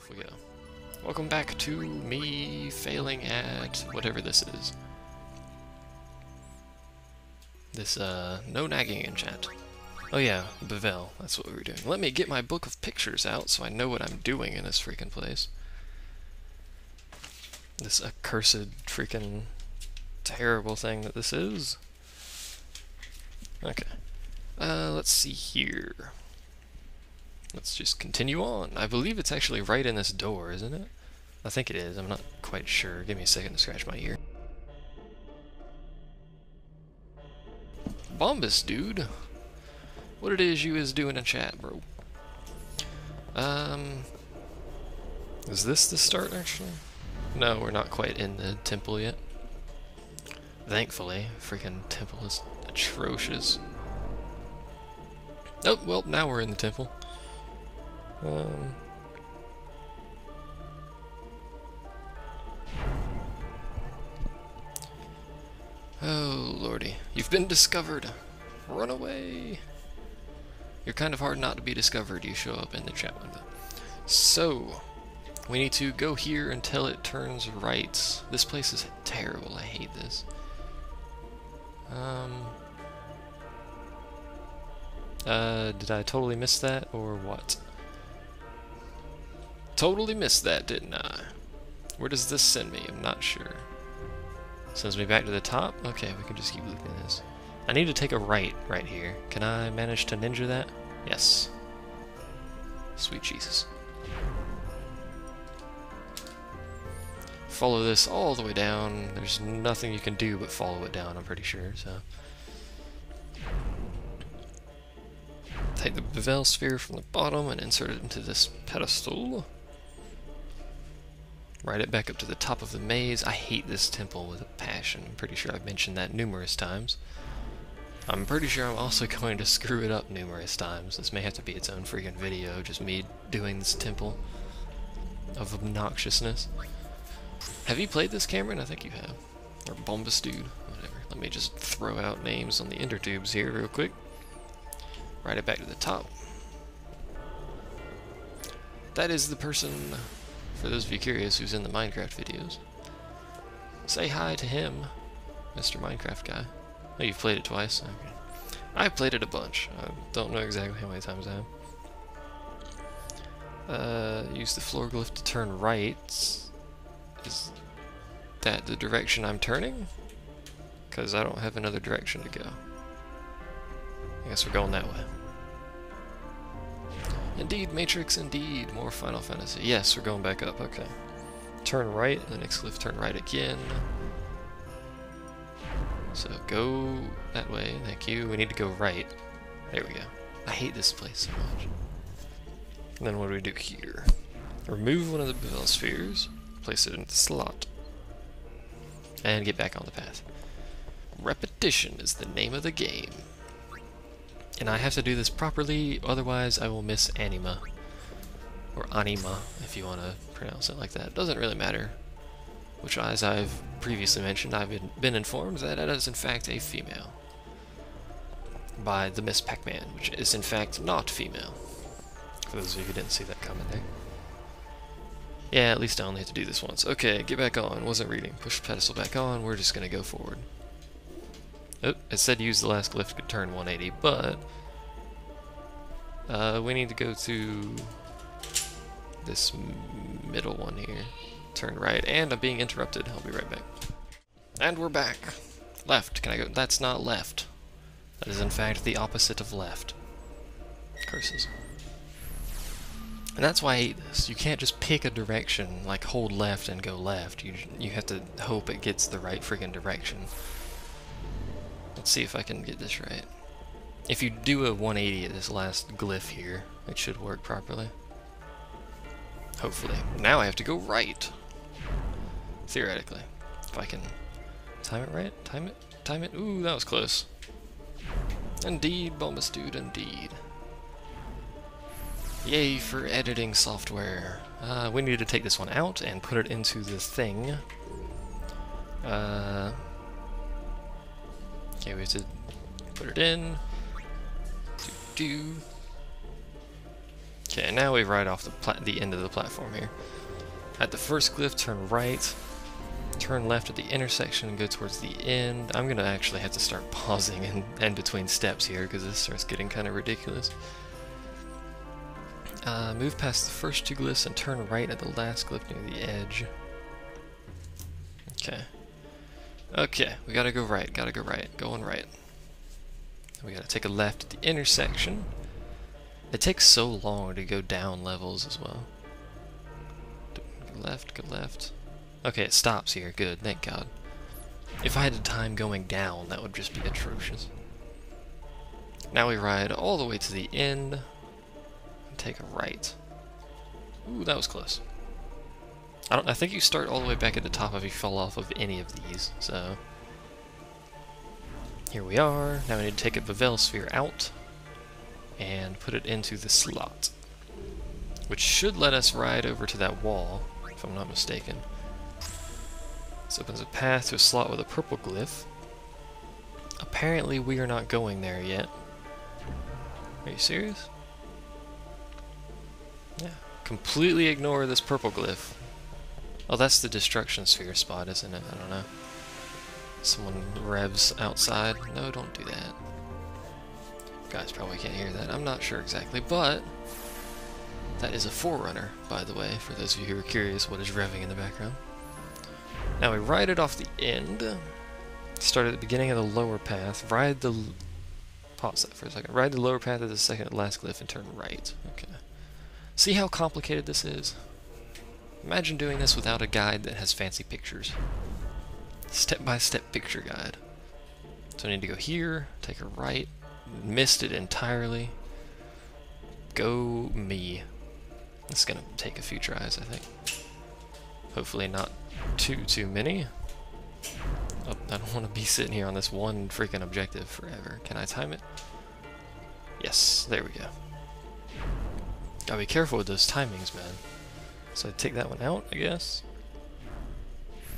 off we go. Welcome back to me failing at whatever this is. This, no nagging in chat. Oh yeah, Bevelle, that's what we were doing. Let me get my book of pictures out so I know what I'm doing in this freaking place. This accursed freaking terrible thing that this is. Okay. Let's see here. Let's just continue on. I believe it's actually right in this door, isn't it? I think it is. I'm not quite sure. Give me a second to scratch my ear. Bombus, dude. What it is you is doing in chat, bro? Is this the start, actually? No, we're not quite in the temple yet. Thankfully. Freaking temple is atrocious. Oh, well, now we're in the temple. Oh, lordy. You've been discovered. Run away. You're kind of hard not to be discovered. You show up in the chat window. So, we need to go here until it turns right. This place is terrible. I hate this. Did I totally miss that, or what? Totally missed that, didn't I? Where does this send me? I'm not sure. Sends me back to the top? Okay, we can just keep looking at this. I need to take a right here. Can I manage to ninja that? Yes. Sweet Jesus. Follow this all the way down. There's nothing you can do but follow it down, I'm pretty sure, so. Take the Bevelle sphere from the bottom and insert it into this pedestal. Ride it back up to the top of the maze. I hate this temple with a passion. I'm pretty sure I've mentioned that numerous times. I'm pretty sure I'm also going to screw it up numerous times. This may have to be its own freaking video, just me doing this temple of obnoxiousness. Have you played this, Cameron? I think you have. Or Bombus Dude, whatever. Let me just throw out names on the intertubes here real quick. Ride it back to the top. That is the person, for those of you curious, who's in the Minecraft videos. Say hi to him, Mr. Minecraft guy. Oh, you've played it twice? Okay. I've played it a bunch. I don't know exactly how many times I have. Use the floor glyph to turn right. Is that the direction I'm turning? Because I don't have another direction to go. I guess we're going that way. Indeed, Matrix, indeed. More Final Fantasy. Yes, we're going back up, okay. Turn right, and the next glyph turn right again. So go that way, thank you. We need to go right. There we go. I hate this place so much. And then what do we do here? Remove one of the Bevelle spheres, place it in the slot, and get back on the path. Repetition is the name of the game. And I have to do this properly, otherwise I will miss anima. Or anima, if you want to pronounce it like that. Doesn't really matter. Which, as I've previously mentioned, I've been informed that it is in fact a female. By the Miss Pac-Man, which is in fact not female. For those of you who didn't see that comment there. Yeah, at least I only have to do this once. Okay, get back on. Wasn't reading. Push the pedestal back on. We're just going to go forward. Oh, it said use the last glyph to turn 180, but we need to go to this middle one here. Turn right, and I'm being interrupted. I'll be right back. And we're back. Left. Can I go? That's not left. That is in fact the opposite of left. Curses. And that's why I hate this. You can't just pick a direction, like hold left and go left. You have to hope it gets the right friggin' direction. Let's see if I can get this right. If you do a 180 at this last glyph here, it should work properly. Hopefully. Now I have to go right. Theoretically. If I can time it right? Time it? Time it? Ooh, that was close. Indeed, Bombus Dude, indeed. Yay for editing software. We need to take this one out and put it into the thing. Okay, we have to put it in. Okay, now we ride off the end of the platform here. At the first glyph, turn right, turn left at the intersection and go towards the end. I'm gonna actually have to start pausing in between steps here because this starts getting kind of ridiculous. Move past the first 2 glyphs and turn right at the last glyph near the edge. Okay. Okay, we gotta go right, going right. We gotta take a left at the intersection. It takes so long to go down levels as well. Go left, go left. Okay, it stops here, good, thank God. If I had time going down, that would just be atrocious. Now we ride all the way to the end, and take a right. Ooh, that was close. I think you start all the way back at the top if you fall off of any of these, so... Here we are. Now we need to take a Bevelle sphere out and put it into the slot, which should let us ride over to that wall, if I'm not mistaken. This opens a path to a slot with a purple glyph. Apparently we are not going there yet. Are you serious? Yeah. Completely ignore this purple glyph. Oh, that's the destruction sphere spot, isn't it? I don't know. Someone revs outside. No, don't do that. You guys probably can't hear that. I'm not sure exactly, but that is a Forerunner, by the way, for those of you who are curious what is revving in the background. Now we ride it off the end. Start at the beginning of the lower path. Ride the... Pause that for a second. Ride the lower path at the second to last glyph and turn right. Okay. See how complicated this is? Imagine doing this without a guide that has fancy pictures. Step-by-step picture guide. So I need to go here, take a right, missed it entirely. Go me. It's gonna take a few tries, I think. Hopefully not too many. Oh, I don't want to be sitting here on this one freaking objective forever. Can I time it? Yes, there we go. Gotta be careful with those timings, man. So I take that one out, I guess.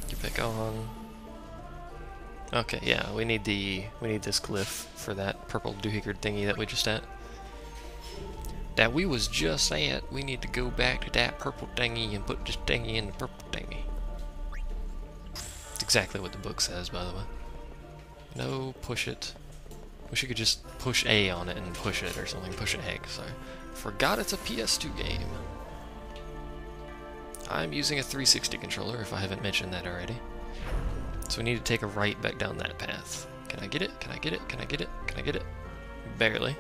Get back on. Okay, yeah, we need this glyph for that purple doohickey thingy that we just at. That we was just at. We need to go back to that purple thingy and put this thingy in the purple thingy. It's exactly what the book says, by the way. No, push it. Wish you could just push A on it and push it or something. Push it egg, sorry. Forgot it's a PS2 game. I'm using a 360 controller, if I haven't mentioned that already. So we need to take a right back down that path. Can I get it? Can I get it? Can I get it? Can I get it? Barely.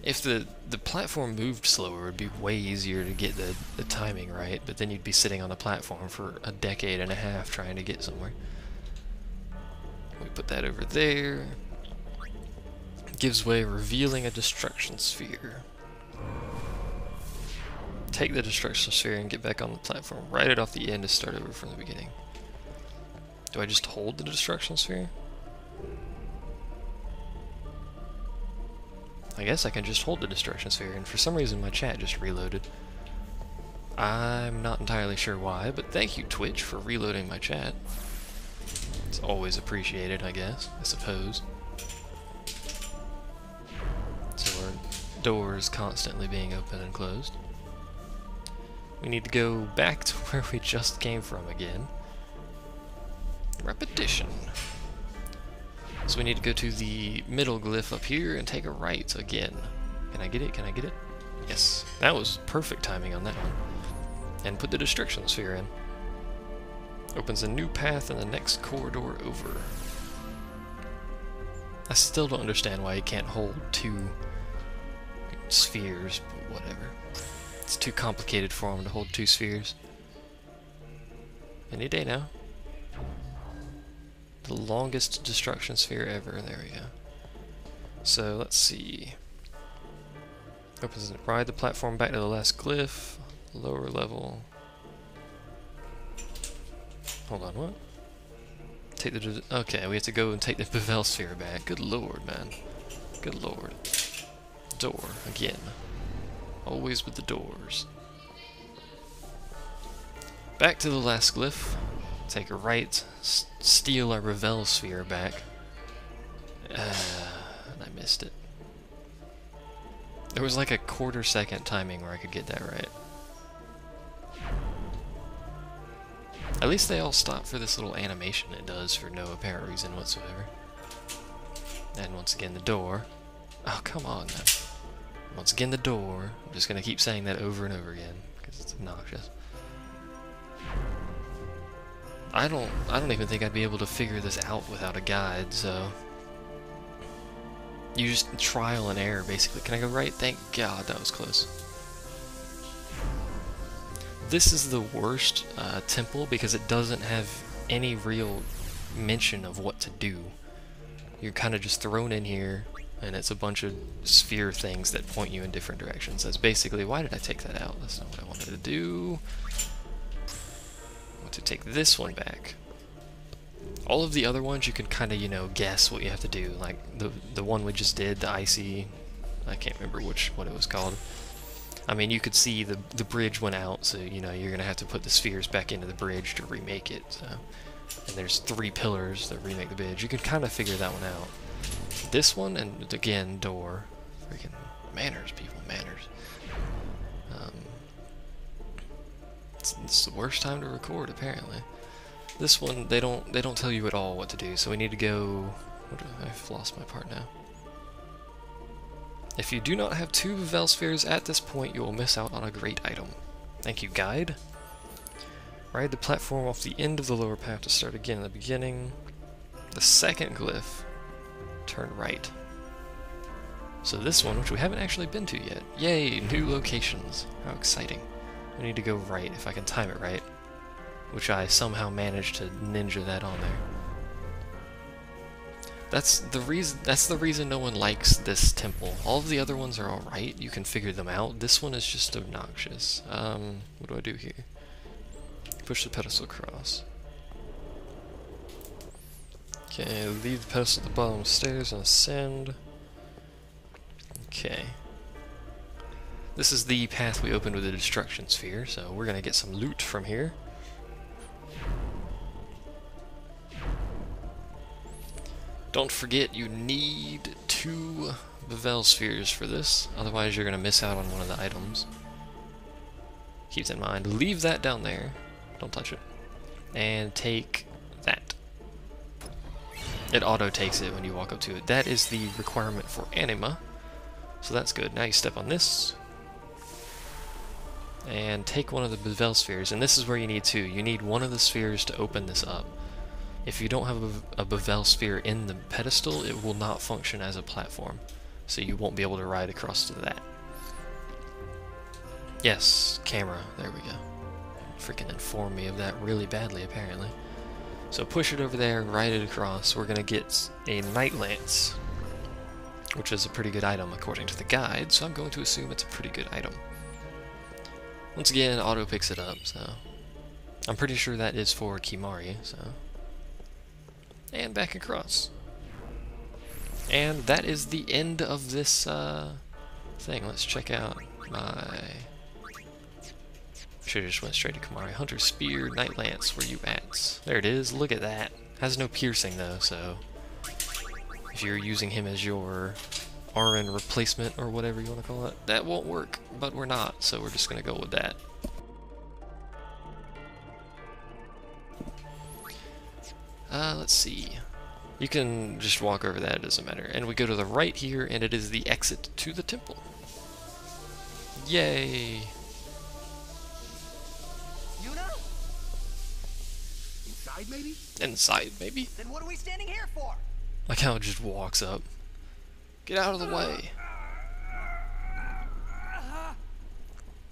If the platform moved slower, it would be way easier to get the timing right, but then you'd be sitting on a platform for a decade and a half trying to get somewhere. We put that over there. Gives way, revealing a destruction sphere. Take the destruction sphere and get back on the platform. Write it off the end to start over from the beginning. Do I just hold the destruction sphere? I guess I can just hold the destruction sphere, and for some reason my chat just reloaded. I'm not entirely sure why, but thank you, Twitch, for reloading my chat. It's always appreciated, I guess, I suppose. So our doors constantly being open and closed. We need to go back to where we just came from again. Repetition. So we need to go to the middle glyph up here and take a right again. Can I get it? Can I get it? Yes. That was perfect timing on that one. And put the destruction sphere in. Opens a new path in the next corridor over. I still don't understand why you can't hold 2 spheres, but whatever. It's too complicated for him to hold 2 spheres. Any day now. The longest destruction sphere ever. There we go. So let's see. Opens and ride the platform back to the last glyph. Lower level. Hold on, what? Take the... Okay, we have to go and take the Bevelle sphere back. Good lord, man. Good lord. Door, again. Always with the doors. Back to the last glyph. Take a right. Steal our Bevelle sphere back. And I missed it. There was like a quarter-second timing where I could get that right. At least they all stop for this little animation it does for no apparent reason whatsoever. And once again, the door. Oh, come on now. Once again, the door. I'm just gonna keep saying that over and over again because it's obnoxious. I don't even think I'd be able to figure this out without a guide, so you just trial and error basically. Can I go right? Thank God that was close. This is the worst temple because it doesn't have any real mention of what to do. You're kind of just thrown in here, and it's a bunch of sphere things that point you in different directions. That's basically, why did I take that out? That's not what I wanted to do. I want to take this one back. All of the other ones you can kind of, you know, guess what you have to do. Like the one we just did, the icy, I can't remember what it was called. I mean, you could see the bridge went out, so you know you're gonna have to put the spheres back into the bridge to remake it. So, and there's 3 pillars that remake the bridge. You can kind of figure that one out. This one, and again, door. Freaking manners, people, manners. It's the worst time to record, apparently. This one, they don't tell you at all what to do, so we need to go. I've lost my part now. If you do not have 2 Bevelle spheres at this point, you will miss out on a great item. Thank you, guide. Ride the platform off the end of the lower path to start again in the beginning. The second glyph, turn right. So this one, which we haven't actually been to yet. Yay, new locations. How exciting. We need to go right, if I can time it right. Which I somehow managed to ninja that on there. That's the reason no one likes this temple. All of the other ones are alright, you can figure them out. This one is just obnoxious. What do I do here? Push the pedestal across. Okay, leave the pedestal at the bottom of the stairs and ascend. Okay. This is the path we opened with the destruction sphere, so we're gonna get some loot from here. Don't forget, you need 2 Bevelle spheres for this, otherwise you're going to miss out on one of the items. Keep that in mind. Leave that down there. Don't touch it. And take that. It auto-takes it when you walk up to it. That is the requirement for anima, so that's good. Now you step on this, and take one of the Bevelle spheres, and this is where you need 2. You need one of the spheres to open this up. If you don't have a Bevelle sphere in the pedestal, it will not function as a platform, so you won't be able to ride across to that. Yes, camera, there we go. Freaking inform me of that really badly, apparently. So push it over there, ride it across. We're gonna get a Night Lance, which is a pretty good item according to the guide, so I'm going to assume it's a pretty good item. Once again, auto picks it up, so I'm pretty sure that is for Kimahri, so. And back across. And that is the end of this thing. Let's check out my... Should've just went straight to Kimahri. Hunter Spear, Night Lance, where you at? There it is, look at that. Has no piercing though, so if you're using him as your RN replacement or whatever you want to call it, that won't work, but we're not, so we're just gonna go with that. Let's see. You can just walk over that, it doesn't matter. And we go to the right here, and it is the exit to the temple. Yay! Yuna? Inside, maybe? Inside, maybe? Then what are we standing here for? Like how it just walks up. Get out of the way.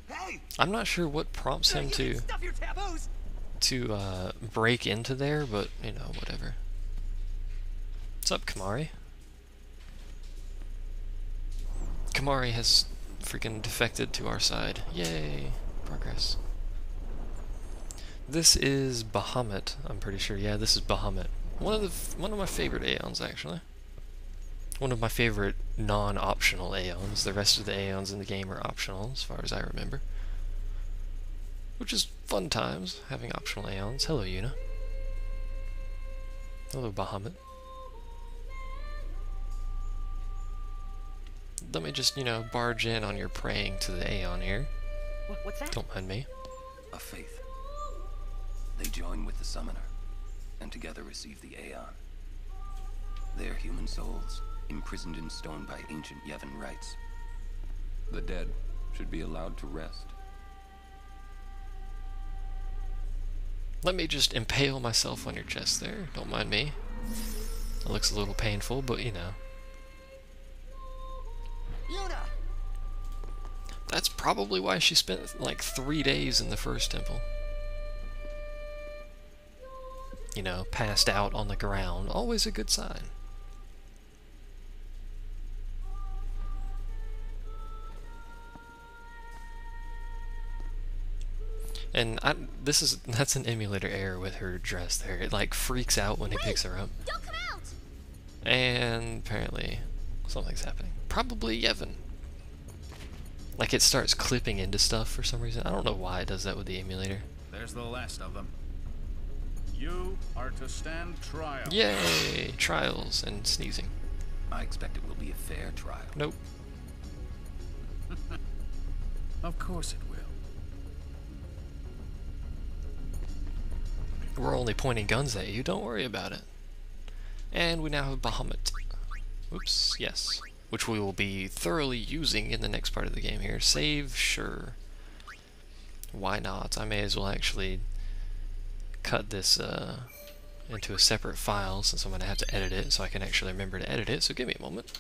Hey! I'm not sure what prompts him to Stuff your taboos! Break into there, but, you know, whatever. What's up, Kimahri? Kimahri has freaking defected to our side. Yay! Progress. This is Bahamut, I'm pretty sure. Yeah, this is Bahamut. One of my favorite Aeons, actually. One of my favorite non-optional Aeons. The rest of the Aeons in the game are optional, as far as I remember. Which is fun times, having optional Aeons. Hello, Yuna. Hello, Bahamut. let me just, you know, barge in on your praying to the Aeon here. What's that? Don't mind me. A faith. They join with the summoner, and together receive the Aeon. They are human souls, imprisoned in stone by ancient Yevon rites. The dead should be allowed to rest. Let me just impale myself on your chest there. Don't mind me. It looks a little painful, but you know. Yuna! That's probably why she spent like 3 days in the first temple. You know, passed out on the ground. Always a good sign. And that's an emulator error with her dress there. It like freaks out when he picks her up. Don't come out! And apparently something's happening. Probably Yevon. Like it starts clipping into stuff for some reason. I don't know why it does that with the emulator. There's the last of them. You are to stand trial. Yay! Trials and sneezing. I expect it will be a fair trial. Nope. Of course it will. We're only pointing guns at you, don't worry about it. And we now have Bahamut. Oops, yes. Which we will be thoroughly using in the next part of the game here. Save, sure. Why not? I may as well actually cut this into a separate file since I'm going to have to edit it so I can actually remember to edit it. So give me a moment.